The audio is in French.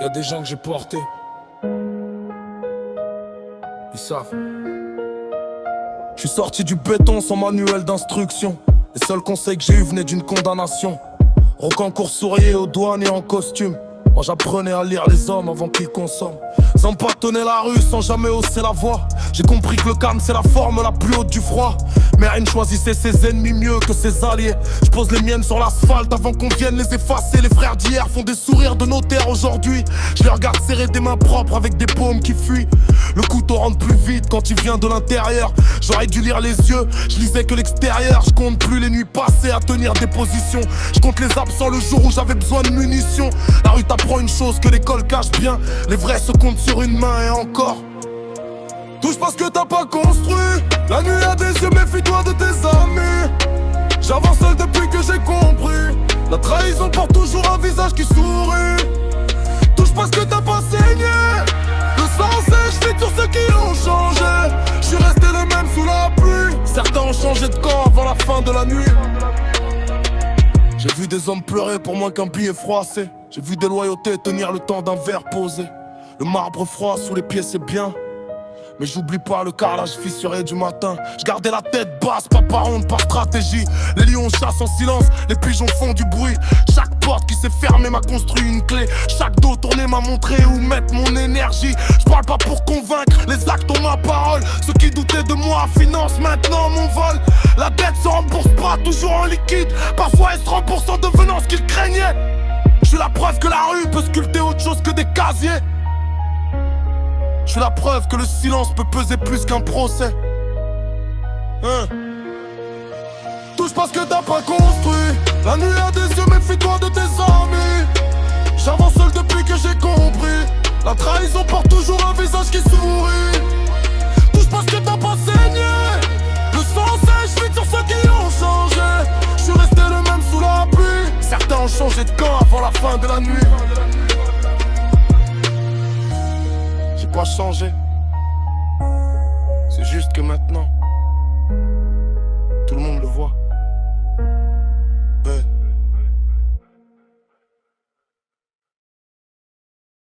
Y'a des gens que j'ai portés. Ils savent. Je suis sorti du béton sans manuel d'instruction. Les seuls conseils que j'ai eu venaient d'une condamnation. Rocancourt souriait aux douanes et en costume. Moi j'apprenais à lire les hommes avant qu'ils consomment. Sans bâtonner la rue, sans jamais hausser la voix. J'ai compris que le calme c'est la forme la plus haute du froid. Mais rien choisissait ses ennemis mieux que ses alliés. Je pose les miennes sur l'asphalte avant qu'on vienne les effacer. Les frères d'hier font des sourires de notaire aujourd'hui. Je les regarde serrer des mains propres avec des paumes qui fuient. Le couteau rentre plus vite quand il vient de l'intérieur. J'aurais dû lire les yeux, je lisais que l'extérieur. Je compte plus les nuits passées à tenir des positions. Je compte les absents le jour où j'avais besoin de munitions. La rue t'apprend une chose que l'école cache bien. Les vrais se comptent sur une main et encore. Touche pas ce que t'as pas construit. La nuit a des yeux, méfie-toi de tes amis. J'avance seul depuis que j'ai compris. La trahison porte toujours un visage qui sourit. Touche pas ce que t'as pas saigné. Le sang sèche vite sur ceux qui ont changé. Je suis resté le même sous la pluie. Certains ont changé de camp avant la fin de la nuit. J'ai vu des hommes pleurer pour moins qu'un billet froissé. J'ai vu des loyautés tenir le temps d'un verre posé. Le marbre froid sous les pieds c'est bien. Mais j'oublie pas le carrelage fissuré du matin. Je gardais la tête basse, pas par honte, par stratégie. Les lions chassent en silence, les pigeons font du bruit. Chaque porte qui s'est fermée m'a construit une clé. Chaque dos tourné m'a montré où mettre mon énergie. Je parle pas pour convaincre, les actes ont ma parole. Ceux qui doutaient de moi financent maintenant mon vol. La dette se rembourse pas toujours en liquide. Parfois elle se rembourse en devenant ce qu'ils craignaient. Je suis la preuve que la rue peut sculpter autre chose que des casiers. Je suis la preuve que le silence peut peser plus qu'un procès. Touche pas ce que t'as pas construit. La nuit a des yeux, méfie-toi de tes amis. J'avance seul depuis que j'ai compris. La trahison porte toujours un visage qui sourit. Touche pas ce que t'as pas saigné. Le sang sèche vite sur ceux qui ont changé. Je suis resté le même sous la pluie. Certains ont changé de camp avant la fin de la nuit. J'ai pas changé. C'est juste que maintenant